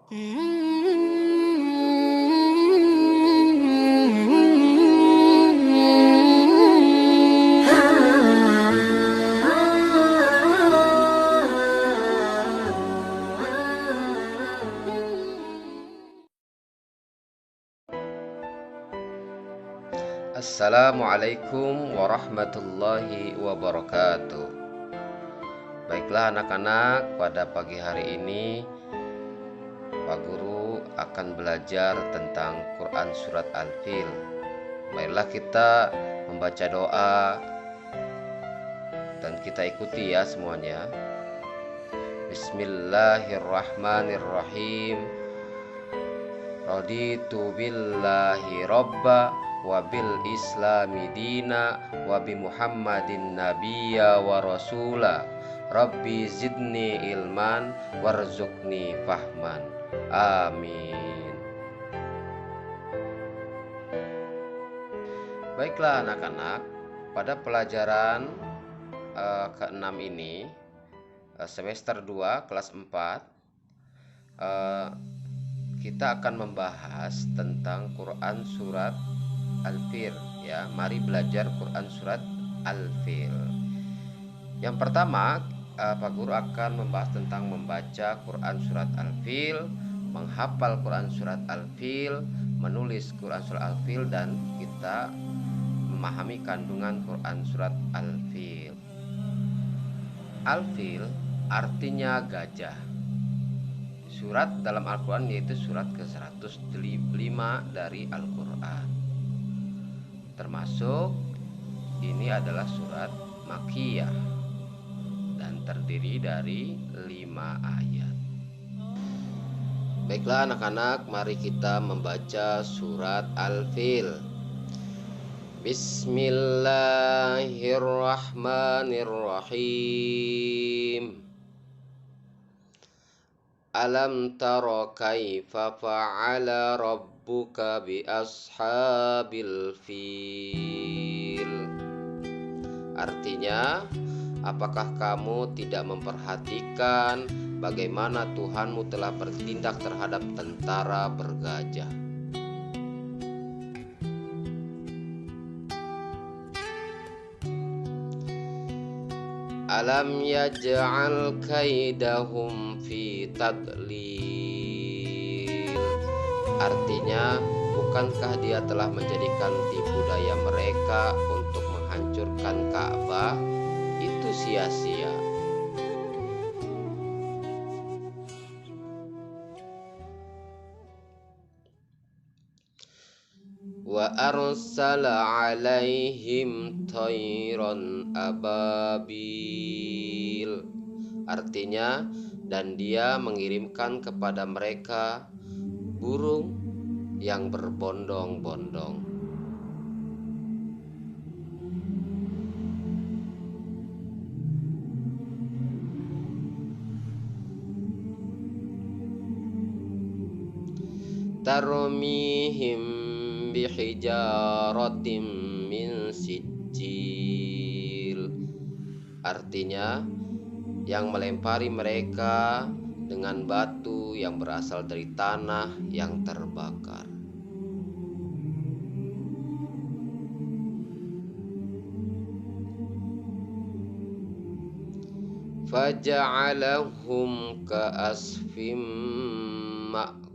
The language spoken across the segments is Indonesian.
Assalamualaikum warahmatullahi wabarakatuh. Baiklah anak-anak, pada pagi hari ini Pak Guru akan belajar tentang Quran Surat Al-Fil. Marilah kita membaca doa dan kita ikuti ya semuanya. Bismillahirrahmanirrahim. Raditu billahi robba wa bil islami dina wa bi muhammadin nabiyya wa rasula rabbi zidni ilman warzuqni fahman amin. Baiklah anak-anak, pada pelajaran ke-6 ini semester 2 kelas 4 kita akan membahas tentang Quran Surat Al-Fil ya. Mari belajar Quran Surat Al-Fil. Yang pertama, Pak Guru akan membahas tentang membaca Quran Surat Al-Fil, menghafal Quran Surat Al-Fil, menulis Quran Surat Al-Fil, dan kita memahami kandungan Quran Surat Al-Fil. Al-Fil artinya gajah. Surat dalam Al-Quran yaitu surat ke-105 dari Al-Quran. Termasuk ini adalah surat Makkiyah dan terdiri dari 5 ayat. Baiklah anak-anak, mari kita membaca surat Al-Fil. Bismillahirrahmanirrahim. Alam tara kaifa fa'ala rabbuka bi ashabil fil. Artinya, apakah kamu tidak memperhatikan bagaimana Tuhanmu telah bertindak terhadap tentara bergajah? Alam yaj'al kaidahum fi tadlil. Artinya, bukankah Dia telah menjadikan tipu daya mereka untuk menghancurkan Ka'bah itu sia-sia? Wa arsala alaihim tayran ababil. Artinya, dan Dia mengirimkan kepada mereka burung yang berbondong-bondong. Tarmihim bihijaratim min sijil. Artinya, yang melempari mereka dengan batu yang berasal dari tanah yang terbakar. Faja'alahum ka'asfim ma'kul.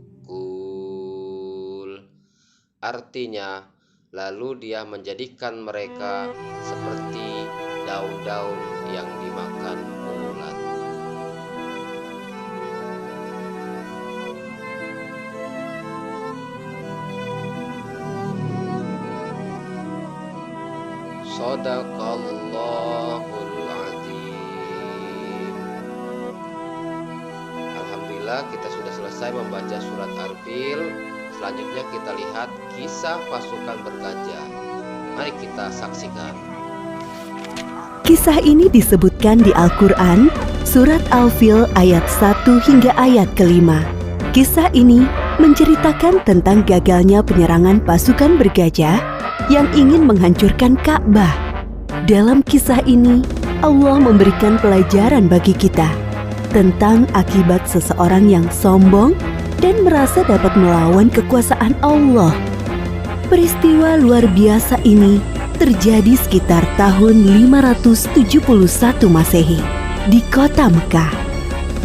Artinya, lalu Dia menjadikan mereka seperti daun-daun yang dimakan ulat. Shadaqallahul azim. Alhamdulillah, kita sudah selesai membaca surat Al-Fil. Selanjutnya kita lihat kisah pasukan bergajah. Mari kita saksikan. Kisah ini disebutkan di Al-Quran, Surat Al-Fil ayat 1 hingga ayat ke-5. Kisah ini menceritakan tentang gagalnya penyerangan pasukan bergajah yang ingin menghancurkan Ka'bah. Dalam kisah ini, Allah memberikan pelajaran bagi kita tentang akibat seseorang yang sombong dan merasa dapat melawan kekuasaan Allah. Peristiwa luar biasa ini terjadi sekitar tahun 571 Masehi di kota Mekah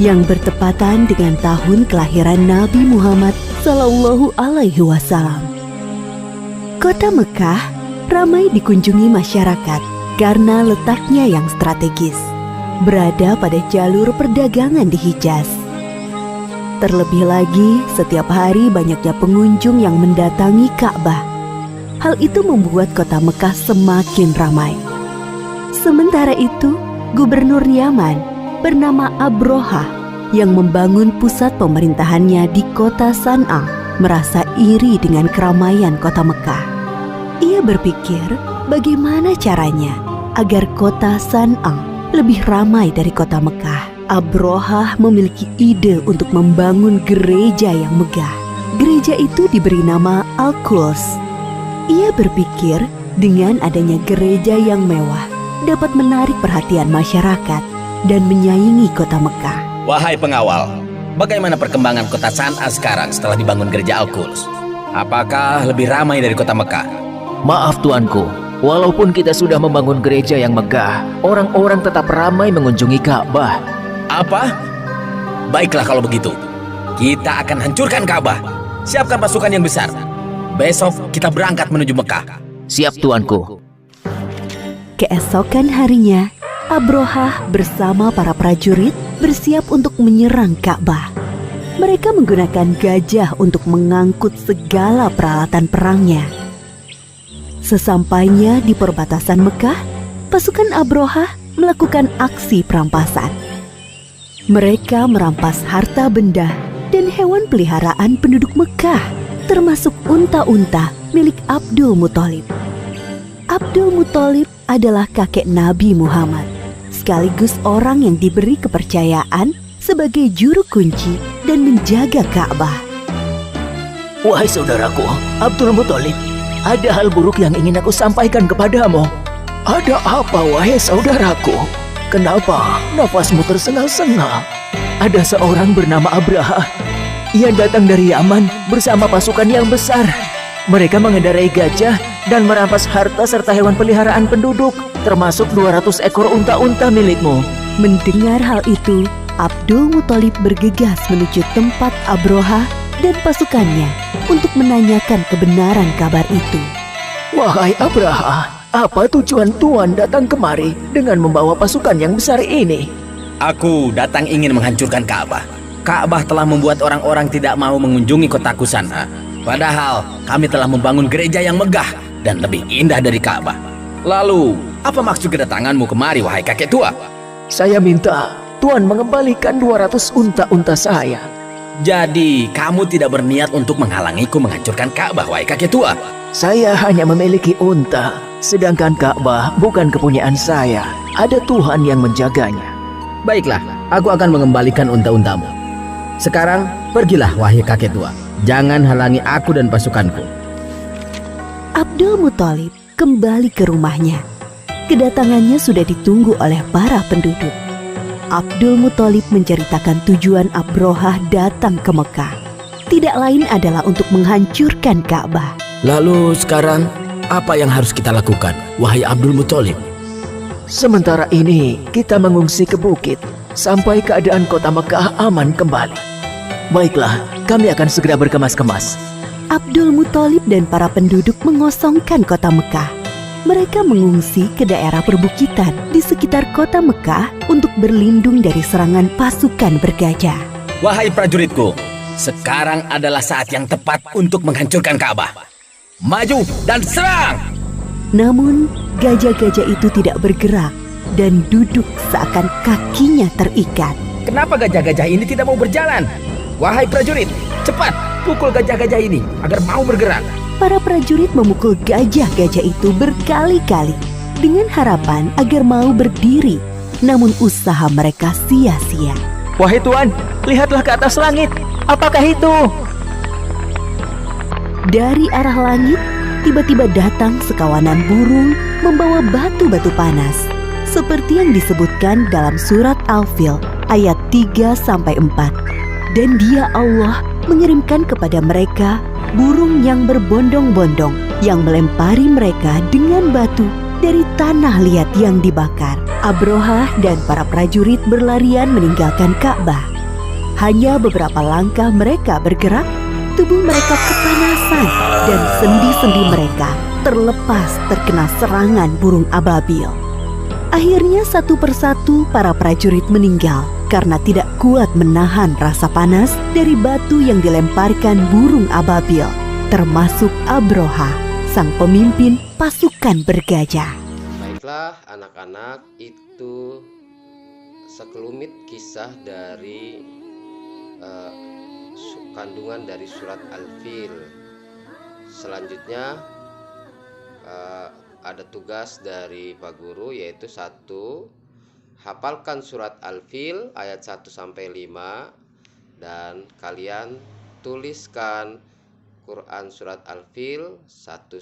yang bertepatan dengan tahun kelahiran Nabi Muhammad Sallallahu Alaihi Wasallam. Kota Mekah ramai dikunjungi masyarakat karena letaknya yang strategis, berada pada jalur perdagangan di Hijaz. Terlebih lagi, setiap hari banyaknya pengunjung yang mendatangi Ka'bah. Hal itu membuat kota Mekah semakin ramai. Sementara itu, Gubernur Yaman bernama Abrohah yang membangun pusat pemerintahannya di kota San'a merasa iri dengan keramaian kota Mekah. Ia berpikir bagaimana caranya agar kota San'a lebih ramai dari kota Mekah. Abrohah memiliki ide untuk membangun gereja yang megah. Gereja itu diberi nama Al-Quds. Ia berpikir dengan adanya gereja yang mewah dapat menarik perhatian masyarakat dan menyaingi kota Mekah. Wahai pengawal, bagaimana perkembangan kota San'a sekarang setelah dibangun gereja Al-Quds? Apakah lebih ramai dari kota Mekah? Maaf tuanku, walaupun kita sudah membangun gereja yang megah, orang-orang tetap ramai mengunjungi Ka'bah. Apa? Baiklah kalau begitu. Kita akan hancurkan Ka'bah. Siapkan pasukan yang besar. Besok kita berangkat menuju Mekah. Siap tuanku. Keesokan harinya, Abrohah bersama para prajurit bersiap untuk menyerang Ka'bah. Mereka menggunakan gajah untuk mengangkut segala peralatan perangnya. Sesampainya di perbatasan Mekah, pasukan Abrohah melakukan aksi perampasan. Mereka merampas harta benda dan hewan peliharaan penduduk Mekah, termasuk unta-unta milik Abdul Muthalib. Abdul Muthalib adalah kakek Nabi Muhammad, sekaligus orang yang diberi kepercayaan sebagai juru kunci dan menjaga Ka'bah. Wahai saudaraku, Abdul Muthalib, ada hal buruk yang ingin aku sampaikan kepadamu. Ada apa, wahai saudaraku? Kenapa nafasmu tersengal-sengal? Ada seorang bernama Abraha. Ia datang dari Yaman bersama pasukan yang besar. Mereka mengendarai gajah dan merampas harta serta hewan peliharaan penduduk, termasuk 200 ekor unta-unta milikmu. Mendengar hal itu, Abdul Muthalib bergegas menuju tempat Abrohah dan pasukannya untuk menanyakan kebenaran kabar itu. Wahai Abraha, apa tujuan Tuan datang kemari dengan membawa pasukan yang besar ini? Aku datang ingin menghancurkan Ka'bah. Ka'bah telah membuat orang-orang tidak mau mengunjungi kotaku San'a. Padahal kami telah membangun gereja yang megah dan lebih indah dari Ka'bah. Lalu, apa maksud kedatanganmu kemari, wahai kakek tua? Saya minta Tuan mengembalikan 200 unta-unta saya. Jadi, kamu tidak berniat untuk menghalangiku menghancurkan Ka'bah, wahai kakek tua? Saya hanya memiliki unta, sedangkan Ka'bah bukan kepunyaan saya. Ada Tuhan yang menjaganya. Baiklah, aku akan mengembalikan unta-untamu. Sekarang, pergilah wahai kakek tua. Jangan halangi aku dan pasukanku. Abdul Muthalib kembali ke rumahnya. Kedatangannya sudah ditunggu oleh para penduduk. Abdul Muthalib menceritakan tujuan Abrohah datang ke Mekah. Tidak lain adalah untuk menghancurkan Ka'bah. Lalu sekarang, apa yang harus kita lakukan, wahai Abdul Muthalib? Sementara ini, kita mengungsi ke bukit sampai keadaan kota Mekah aman kembali. Baiklah, kami akan segera berkemas-kemas. Abdul Muthalib dan para penduduk mengosongkan kota Mekah. Mereka mengungsi ke daerah perbukitan di sekitar kota Mekah untuk berlindung dari serangan pasukan bergajah. Wahai prajuritku, sekarang adalah saat yang tepat untuk menghancurkan Ka'bah. Maju dan serang! Namun, gajah-gajah itu tidak bergerak dan duduk seakan kakinya terikat. Kenapa gajah-gajah ini tidak mau berjalan? Wahai prajurit, cepat pukul gajah-gajah ini agar mau bergerak. Para prajurit memukul gajah-gajah itu berkali-kali dengan harapan agar mau berdiri. Namun usaha mereka sia-sia. Wahai Tuan, lihatlah ke atas langit. Apakah itu? Dari arah langit, tiba-tiba datang sekawanan burung membawa batu-batu panas. Seperti yang disebutkan dalam surat Al-Fil ayat 3-4. Dan Dia Allah mengirimkan kepada mereka burung yang berbondong-bondong yang melempari mereka dengan batu dari tanah liat yang dibakar. Abrohah dan para prajurit berlarian meninggalkan Ka'bah. Hanya beberapa langkah mereka bergerak, tubuh mereka kepanasan dan sendi-sendi mereka terlepas terkena serangan burung ababil. Akhirnya satu persatu para prajurit meninggal karena tidak kuat menahan rasa panas dari batu yang dilemparkan burung ababil, termasuk Abrohah, sang pemimpin pasukan bergajah. Baiklah anak-anak, itu sekelumit kisah dari kandungan dari surat Al-Fil. Selanjutnya ada tugas dari Pak Guru, yaitu 1. Hafalkan surat Al-Fil ayat 1-5 dan kalian tuliskan Quran surat Al-Fil 1-5.